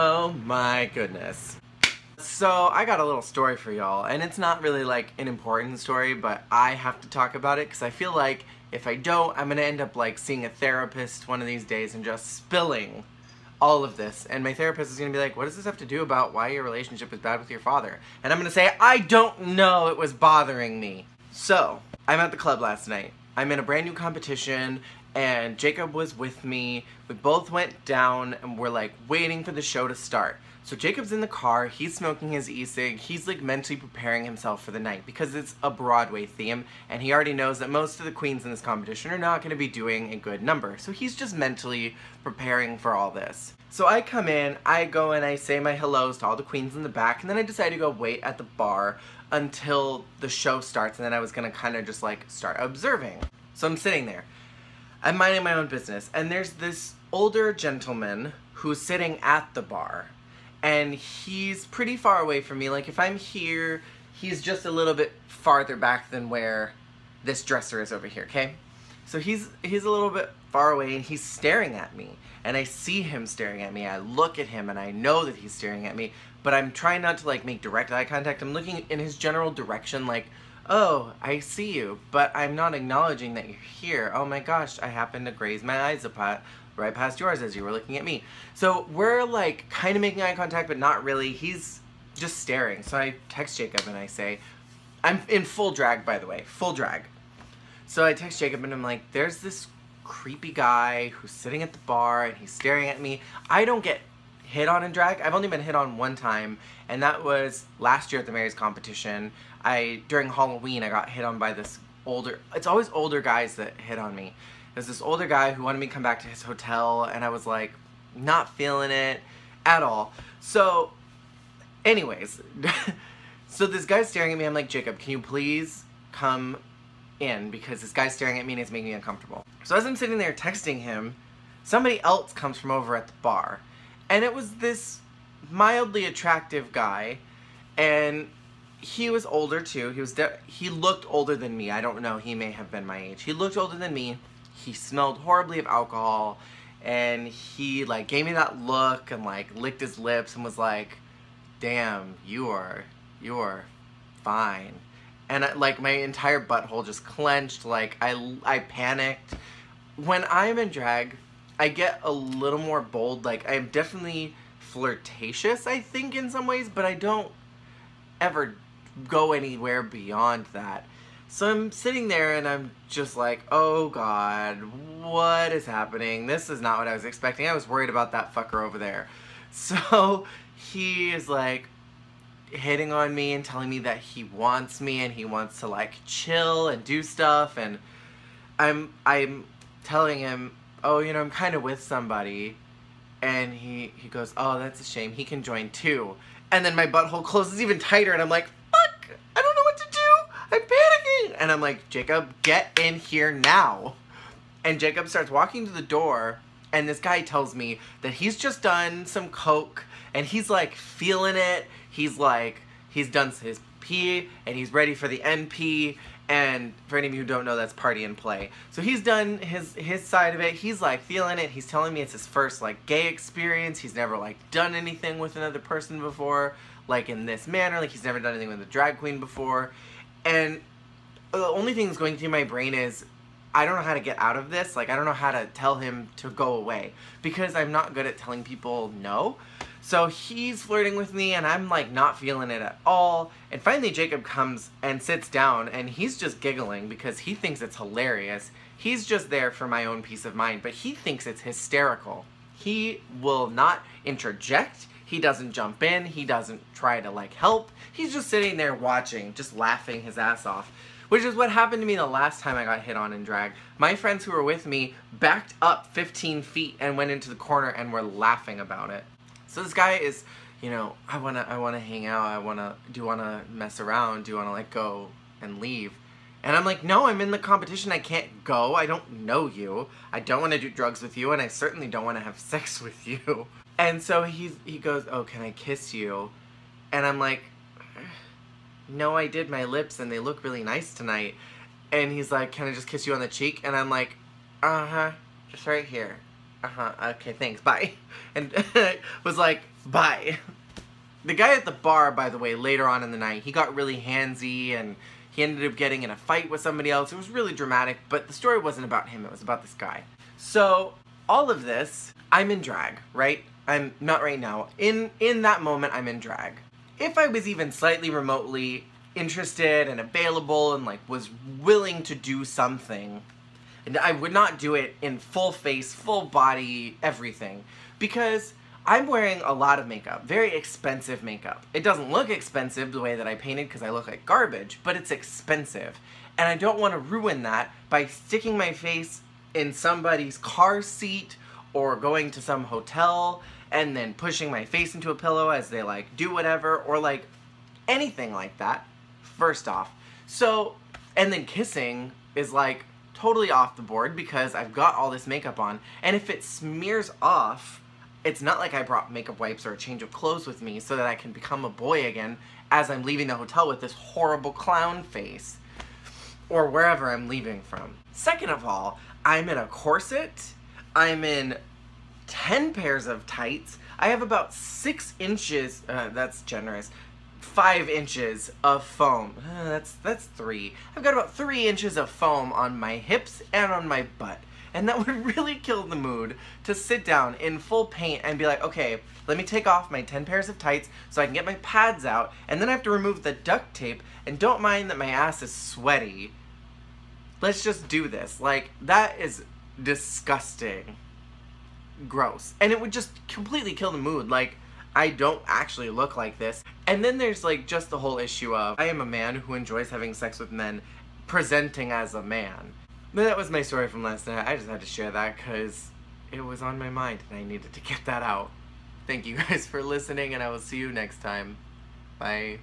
Oh my goodness. So I got a little story for y'all, and it's not really like an important story, but I have to talk about it because I feel like if I don't, I'm gonna end up like seeing a therapist one of these days and just spilling all of this, and my therapist is gonna be like, what does this have to do about why your relationship is bad with your father? And I'm gonna say, I don't know, it was bothering me. So I'm at the club last night. I'm in a brand new competition and Jacob was with me. We both went down and we're like waiting for the show to start. So Jacob's in the car, he's smoking his e-cig, he's like mentally preparing himself for the night because it's a Broadway theme and he already knows that most of the queens in this competition are not going to be doing a good number. So he's just mentally preparing for all this. So I come in, I go and I say my hellos to all the queens in the back, and then I decide to go wait at the bar until the show starts, and then I was going to kind of just like start observing. So I'm sitting there. I'm minding my own business, and there's this older gentleman who's sitting at the bar, and he's pretty far away from me. Like, if I'm here, he's just a little bit farther back than where this dresser is over here, okay? So he's a little bit far away, and he's staring at me, and I see him staring at me. I look at him, and I know that he's staring at me, but I'm trying not to, like, make direct eye contact. I'm looking in his general direction, like, oh, I see you, but I'm not acknowledging that you're here. Oh my gosh, I happened to graze my eyes right past yours as you were looking at me. So we're like kind of making eye contact, but not really. He's just staring. So I text Jacob and I say, I'm in full drag, by the way, full drag. So I text Jacob and I'm like, there's this creepy guy who's sitting at the bar and he's staring at me. I don't get hit on in drag. I've only been hit on one time, and that was last year at the Mary's competition. During Halloween, I got hit on by this it's always older guys that hit on me. There's this older guy who wanted me to come back to his hotel, and I was like, not feeling it at all. So, anyways, so this guy's staring at me. I'm like, Jacob, can you please come in? Because this guy's staring at me and it's making me uncomfortable. So as I'm sitting there texting him, somebody else comes from over at the bar. And it was this mildly attractive guy, and he was older too. He looked older than me. I don't know, he may have been my age. He looked older than me. He smelled horribly of alcohol, and he like gave me that look and like licked his lips and was like, damn, you are fine. And like my entire butthole just clenched. Like I panicked. When I'm in drag, I get a little more bold. Like, I'm definitely flirtatious, I think, in some ways, but I don't ever go anywhere beyond that. So I'm sitting there and I'm just like, oh god, what is happening? This is not what I was expecting. I was worried about that fucker over there. So he is like hitting on me and telling me that he wants me and he wants to like chill and do stuff, and I'm telling him, oh, you know, I'm kind of with somebody. And he goes, oh, that's a shame. He can join too. And then my butthole closes even tighter and I'm like, fuck, I don't know what to do. I'm panicking. And I'm like, Jacob, get in here now. And Jacob starts walking to the door, and this guy tells me that he's just done some coke and he's like feeling it. He's like, he's done his P and he's ready for the NP. And for any of you who don't know, that's party and play. So he's done his side of it. He's like feeling it. He's telling me it's his first like gay experience. He's never like done anything with another person before, like in this manner. Like he's never done anything with a drag queen before. And the only thing that's going through my brain is, I don't know how to get out of this. Like, I don't know how to tell him to go away because I'm not good at telling people no. So he's flirting with me and I'm like not feeling it at all. And finally Jacob comes and sits down and he's just giggling because he thinks it's hilarious. He's just there for my own peace of mind, but he thinks it's hysterical. He will not interject. He doesn't jump in. He doesn't try to like help. He's just sitting there watching, just laughing his ass off. Which is what happened to me the last time I got hit on in drag. My friends who were with me backed up 15 feet and went into the corner and were laughing about it. So this guy is, you know, I wanna hang out, do you wanna mess around, do you wanna like go and leave? And I'm like, no, I'm in the competition, I can't go, I don't know you, I don't wanna do drugs with you, and I certainly don't wanna have sex with you. And so he goes, oh, can I kiss you? And I'm like, no, I did my lips and they look really nice tonight. And he's like, can I just kiss you on the cheek? And I'm like, uh-huh, just right here. Okay, thanks, bye. And was like, bye. The guy at the bar, by the way, later on in the night, he got really handsy and he ended up getting in a fight with somebody else. It was really dramatic, but the story wasn't about him, it was about this guy. So, all of this, I'm in drag, right? I'm not right now. In that moment, I'm in drag. If I was even slightly remotely interested and available and like was willing to do something, and I would not do it in full face, full body, everything, because I'm wearing a lot of makeup, very expensive makeup. It doesn't look expensive the way that I painted because I look like garbage, but it's expensive. And I don't want to ruin that by sticking my face in somebody's car seat or going to some hotel and then pushing my face into a pillow as they like do whatever, or like anything like that, first off. So, and then kissing is like totally off the board because I've got all this makeup on, and if it smears off, it's not like I brought makeup wipes or a change of clothes with me so that I can become a boy again as I'm leaving the hotel with this horrible clown face, or wherever I'm leaving from. Second of all, I'm in a corset, I'm in 10 pairs of tights, I have about 6 inches, that's generous, 5 inches of foam, that's 3. I've got about 3 inches of foam on my hips and on my butt. And that would really kill the mood to sit down in full paint and be like, okay, let me take off my 10 pairs of tights so I can get my pads out, and then I have to remove the duct tape, and don't mind that my ass is sweaty. Let's just do this. Like, that is disgusting. Gross. And it would just completely kill the mood. Like, I don't actually look like this. And then there's like just the whole issue of I am a man who enjoys having sex with men, presenting as a man. But that was my story from last night. I just had to share that because it was on my mind and I needed to get that out. Thank you guys for listening, and I will see you next time. Bye.